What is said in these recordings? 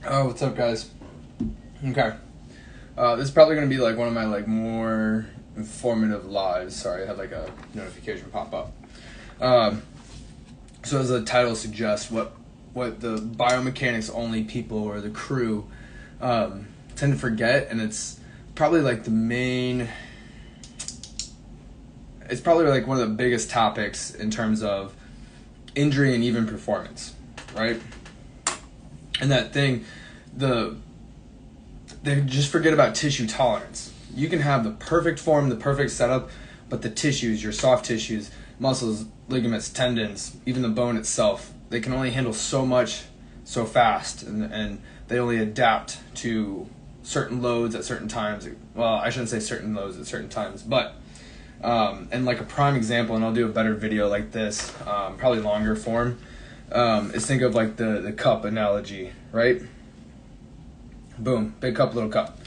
Oh, what's up, guys? Okay. This is probably going to be like one of my more informative lives. Sorry, I had a notification pop up. So as the title suggests, what the biomechanics only people or the crew tend to forget, and it's probably like the main. It's probably like one of the biggest topics in terms of injury and even performance, right? And that thing, they just forget about tissue tolerance. You can have the perfect form, the perfect setup, but the tissues, your soft tissues, muscles, ligaments, tendons, even the bone itself, they can only handle so much so fast, and they only adapt to certain loads at certain times. Well, I shouldn't say certain loads at certain times, but and like a prime example, and I'll do a better video like this, probably longer form, is think of like the cup analogy, right? Boom, big cup, little cup.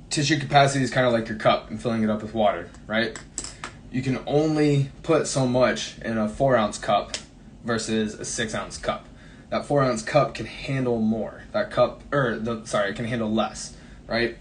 Tissue capacity is kind of like your cup and filling it up with water, right? You can only put so much in a 4-ounce cup versus a 6-ounce cup. That 4-ounce cup can handle more. It can handle less, right?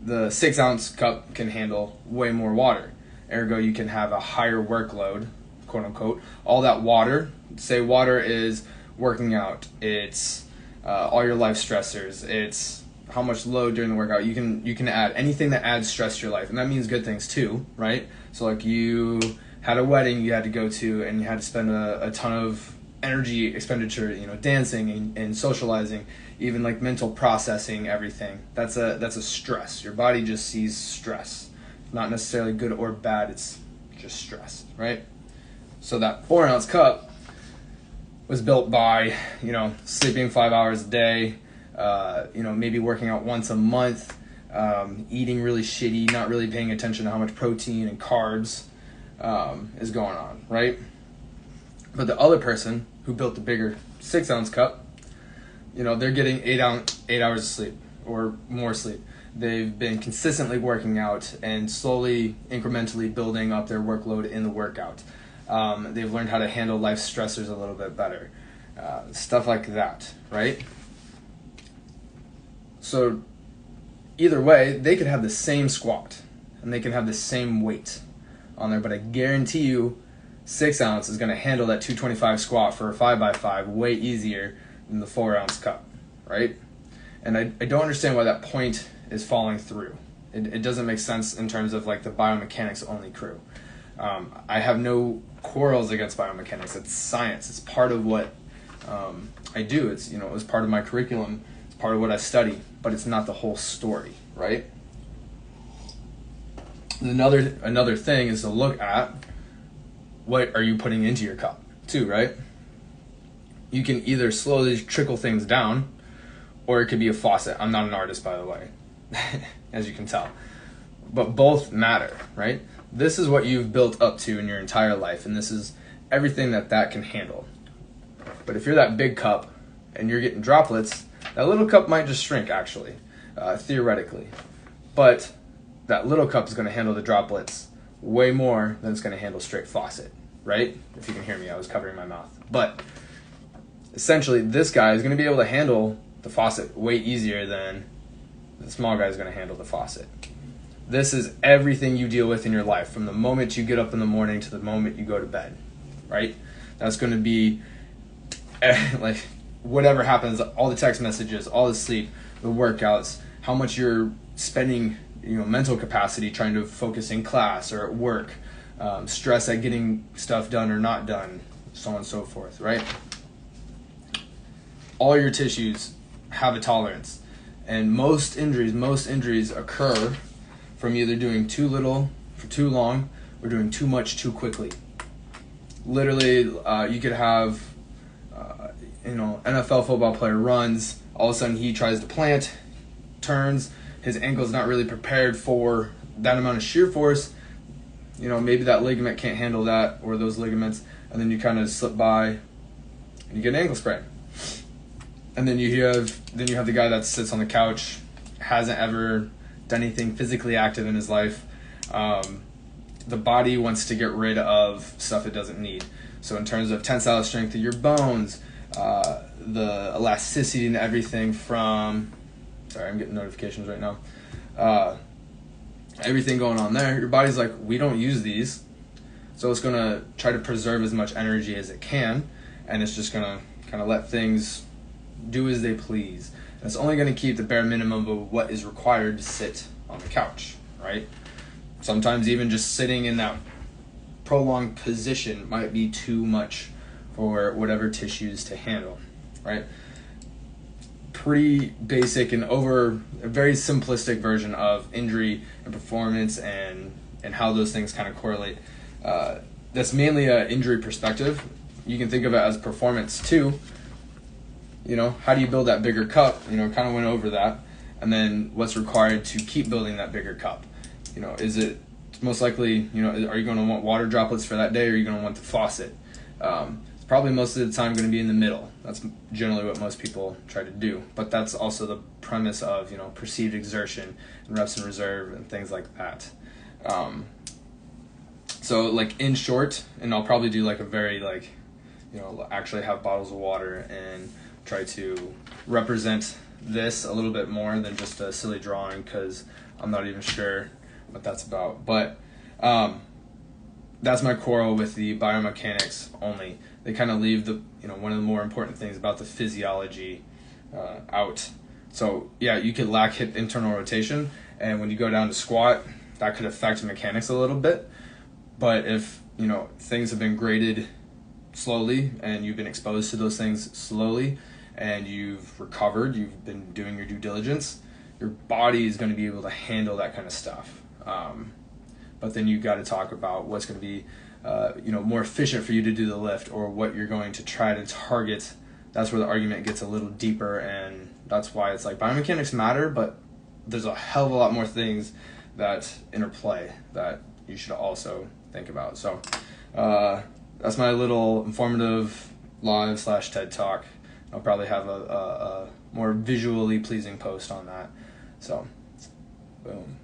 The 6-ounce cup can handle way more water. Ergo, you can have a higher workload, quote unquote. All that water, say water is working out, it's all your life stressors, it's how much load during the workout. You can add anything that adds stress to your life, and that means good things too, right? So like you had a wedding you had to go to, and you had to spend a ton of energy expenditure, dancing and socializing, even like mental processing everything. That's a stress. Your body just sees stress, not necessarily good or bad. It's just stress, right? So that 4-ounce cup was built by, sleeping 5 hours a day, maybe working out once a month, eating really shitty, not really paying attention to how much protein and carbs is going on, right? But the other person who built the bigger 6-ounce cup, they're getting 8 hours of sleep or more sleep. They've been consistently working out and slowly, incrementally building up their workload in the workout. They've learned how to handle life stressors a little bit better. Stuff like that, right? So either way, they could have the same squat and they can have the same weight on there, but I guarantee you 6 ounce is going to handle that 225 squat for a 5x5 way easier than the 4-ounce cup, right? And I don't understand why that point is falling through. It doesn't make sense in terms of like the biomechanics only crew. I have no quarrels against biomechanics. It's science. It's part of what I do. It was part of my curriculum. It's part of what I study, but it's not the whole story, right? Another thing is to look at what are you putting into your cup too, right? You can either slowly trickle things down, or it could be a faucet. I'm not an artist, by the way, as you can tell. But both matter, right? This is what you've built up to in your entire life, and this is everything that can handle. But if you're that big cup and you're getting droplets, that little cup might just shrink, actually, theoretically. But that little cup is going to handle the droplets way more than it's going to handle straight faucet, right? If you can hear me, I was covering my mouth. But essentially, this guy is going to be able to handle the faucet way easier than the small guy is going to handle the faucet. This is everything you deal with in your life, from the moment you get up in the morning to the moment you go to bed, right? That's going to be like whatever happens, all the text messages, all the sleep, the workouts, how much you're spending, mental capacity trying to focus in class or at work, stress at getting stuff done or not done, so on and so forth, right? All your tissues have a tolerance, and most injuries occur from either doing too little for too long or doing too much too quickly. Literally, you could have, NFL football player runs, all of a sudden he tries to plant, turns, his ankle's not really prepared for that amount of shear force. Maybe that ligament can't handle that, or those ligaments, and then you kind of slip by and you get an ankle sprain. And then you have the guy that sits on the couch, hasn't ever done anything physically active in his life. The body wants to get rid of stuff it doesn't need. So in terms of tensile strength of your bones, the elasticity and everything from, sorry, I'm getting notifications right now. Everything going on there, your body's like, we don't use these, so it's gonna try to preserve as much energy as it can, and it's just gonna kind of let things do as they please. And it's only gonna keep the bare minimum of what is required to sit on the couch, right? Sometimes even just sitting in that prolonged position might be too much for whatever tissues to handle, right? Pretty basic and a very simplistic version of injury and performance and how those things kind of correlate. That's mainly an injury perspective. You can think of it as performance too. You know, how do you build that bigger cup? You know, kind of went over that. And then what's required to keep building that bigger cup? You know, is it most likely, you know, are you going to want water droplets for that day, or are you going to want the faucet? It's probably most of the time going to be in the middle. That's generally what most people try to do. But that's also the premise of, you know, perceived exertion and reps in reserve and things like that. So like in short, and I'll probably do like a very like, you know, actually have bottles of water and try to represent this a little bit more than just a silly drawing, because I'm not even sure what that's about. But that's my quarrel with the biomechanics only. They kind of leave the, you know, one of the more important things about the physiology out. So yeah, you could lack hip internal rotation, and when you go down to squat, that could affect mechanics a little bit. But if, you know, things have been graded slowly and you've been exposed to those things slowly and you've recovered, you've been doing your due diligence, your body is going to be able to handle that kind of stuff. But then you've got to talk about what's going to be you know, more efficient for you to do the lift, or what you're going to try to target. That's where the argument gets a little deeper, and that's why it's like biomechanics matter, but there's a hell of a lot more things that interplay that you should also think about. So that's my little informative live / TED talk. I'll probably have a more visually pleasing post on that. So boom.